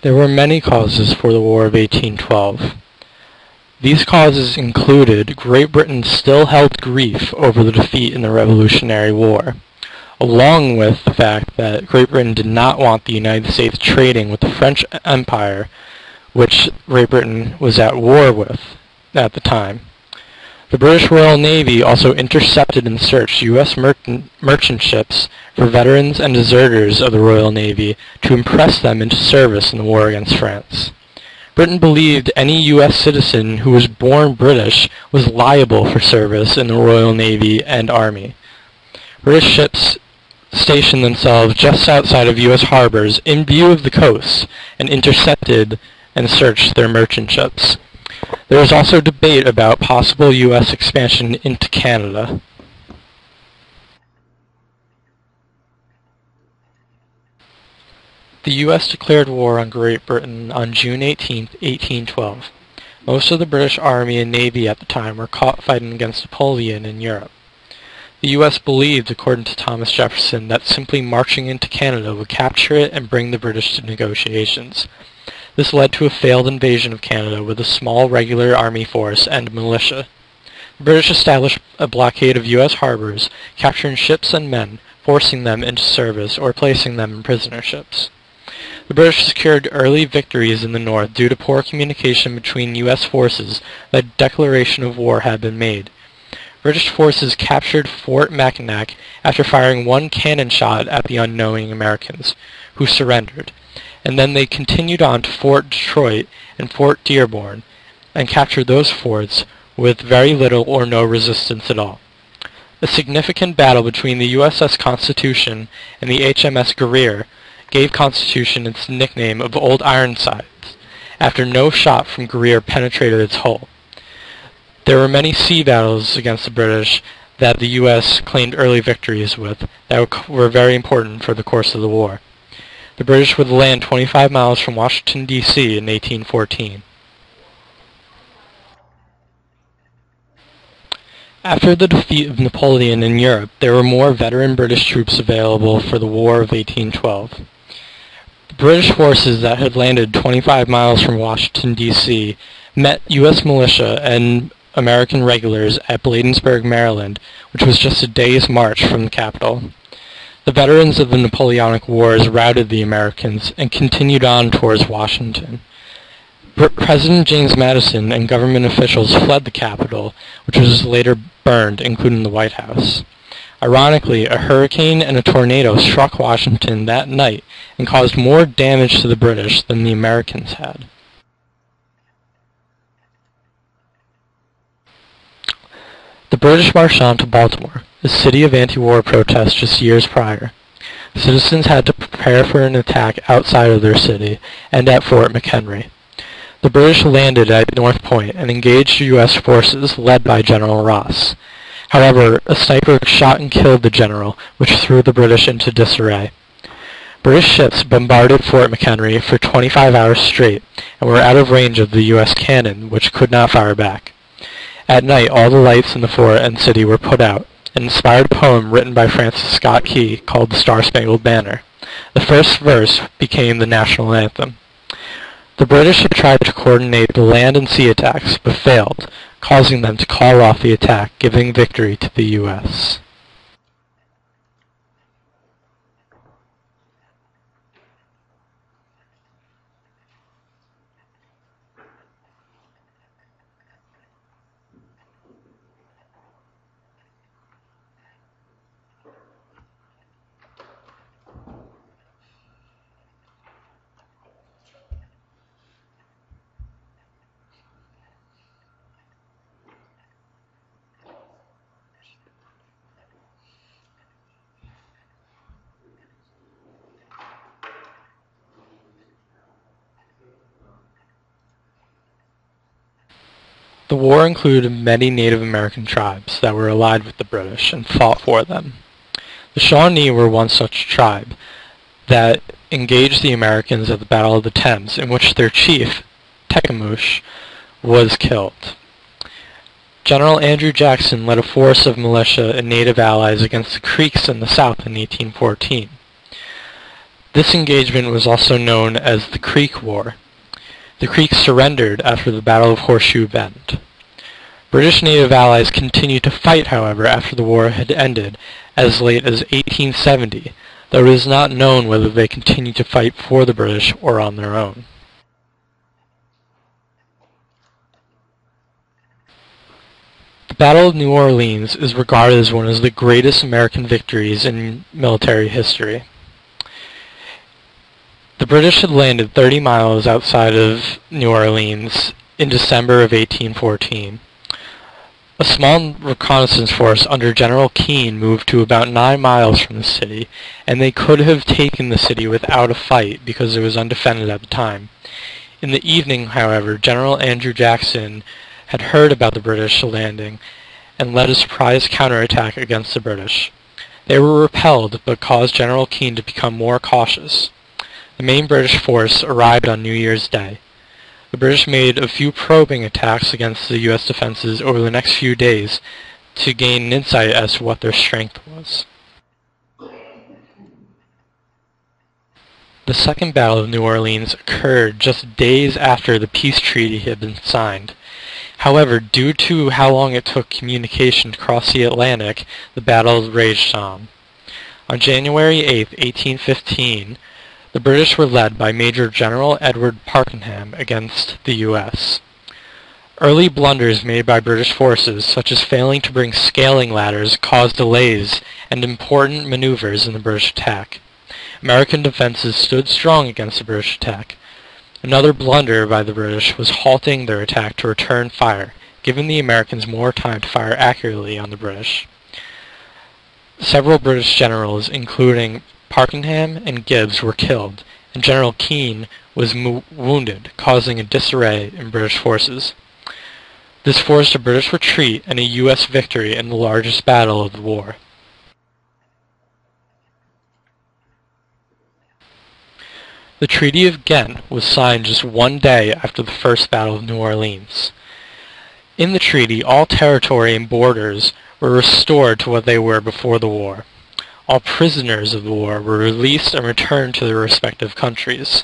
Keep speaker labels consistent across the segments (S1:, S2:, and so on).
S1: There were many causes for the War of 1812. These causes included Great Britain still held grief over the defeat in the Revolutionary War, along with the fact that Great Britain did not want the United States trading with the French Empire, which Great Britain was at war with at the time. The British Royal Navy also intercepted and searched U.S. merchant ships for veterans and deserters of the Royal Navy to impress them into service in the war against France. Britain believed any U.S. citizen who was born British was liable for service in the Royal Navy and Army. British ships stationed themselves just outside of U.S. harbors in view of the coast and intercepted and searched their merchant ships. There was also debate about possible U.S. expansion into Canada. The U.S. declared war on Great Britain on June 18, 1812. Most of the British Army and Navy at the time were caught fighting against Napoleon in Europe. The U.S. believed, according to Thomas Jefferson, that simply marching into Canada would capture it and bring the British to negotiations. This led to a failed invasion of Canada with a small regular army force and militia. The British established a blockade of U.S. harbors, capturing ships and men, forcing them into service or placing them in prisoner ships. The British secured early victories in the north due to poor communication between U.S. forces that a declaration of war had been made. British forces captured Fort Mackinac after firing one cannon shot at the unknowing Americans, who surrendered, and then they continued on to Fort Detroit and Fort Dearborn, and captured those forts with very little or no resistance at all. A significant battle between the USS Constitution and the HMS Guerriere gave Constitution its nickname of Old Ironsides, after no shot from Guerriere penetrated its hull. There were many sea battles against the British that the U.S. claimed early victories with that were very important for the course of the war. The British would land 25 miles from Washington, D.C. in 1814. After the defeat of Napoleon in Europe, there were more veteran British troops available for the War of 1812. The British forces that had landed 25 miles from Washington, D.C. met U.S. militia and American regulars at Bladensburg, Maryland, which was just a day's march from the capital. The veterans of the Napoleonic Wars routed the Americans and continued on towards Washington. President James Madison and government officials fled the capital, which was later burned, including the White House. Ironically, a hurricane and a tornado struck Washington that night and caused more damage to the British than the Americans had. The British marched on to Baltimore, the city of anti-war protests just years prior. Citizens had to prepare for an attack outside of their city and at Fort McHenry. The British landed at North Point and engaged U.S. forces led by General Ross. However, a sniper shot and killed the general, which threw the British into disarray. British ships bombarded Fort McHenry for 25 hours straight and were out of range of the U.S. cannon, which could not fire back. At night, all the lights in the fort and city were put out. An inspired poem written by Francis Scott Key called the Star-Spangled Banner. The first verse became the national anthem. The British had tried to coordinate the land and sea attacks, but failed, causing them to call off the attack, giving victory to the U.S. The war included many Native American tribes that were allied with the British and fought for them. The Shawnee were one such tribe that engaged the Americans at the Battle of the Thames, in which their chief, Tecumseh, was killed. General Andrew Jackson led a force of militia and native allies against the Creeks in the south in 1814. This engagement was also known as the Creek War. The Creeks surrendered after the Battle of Horseshoe Bend. British native allies continued to fight, however, after the war had ended, as late as 1870, though it is not known whether they continued to fight for the British or on their own. The Battle of New Orleans is regarded as one of the greatest American victories in military history. The British had landed 30 miles outside of New Orleans in December of 1814. A small reconnaissance force under General Keane moved to about 9 miles from the city, and they could have taken the city without a fight because it was undefended at the time. In the evening, however, General Andrew Jackson had heard about the British landing and led a surprise counterattack against the British. They were repelled, but caused General Keane to become more cautious. The main British force arrived on New Year's Day. The British made a few probing attacks against the U.S. defenses over the next few days to gain an insight as to what their strength was. The Second Battle of New Orleans occurred just days after the peace treaty had been signed. However, due to how long it took communication to cross the Atlantic, the battle raged on. On January 8, 1815, the British were led by Major General Edward Parkenham against the U.S. Early blunders made by British forces, such as failing to bring scaling ladders, caused delays and important maneuvers in the British attack. American defenses stood strong against the British attack. Another blunder by the British was halting their attack to return fire, giving the Americans more time to fire accurately on the British. Several British generals, including Parkenham and Gibbs, were killed, and General Keane was wounded, causing a disarray in British forces. This forced a British retreat and a U.S. victory in the largest battle of the war. The Treaty of Ghent was signed just one day after the First Battle of New Orleans. In the treaty, all territory and borders were restored to what they were before the war. All prisoners of the war were released and returned to their respective countries.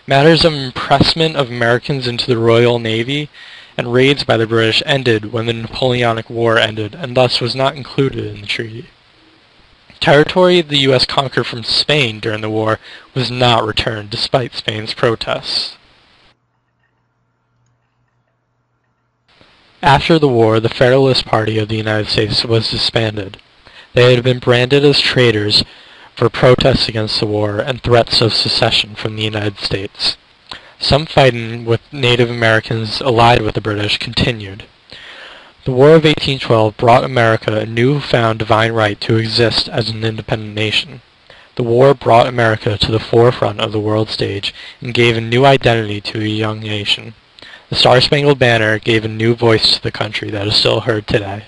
S1: Matters of impressment of Americans into the Royal Navy and raids by the British ended when the Napoleonic War ended, and thus was not included in the treaty. Territory the U.S. conquered from Spain during the war was not returned, despite Spain's protests. After the war, the Federalist Party of the United States was disbanded. They had been branded as traitors for protests against the war and threats of secession from the United States. Some fighting with Native Americans allied with the British continued. The War of 1812 brought America a newfound divine right to exist as an independent nation. The war brought America to the forefront of the world stage and gave a new identity to a young nation. The Star-Spangled Banner gave a new voice to the country that is still heard today.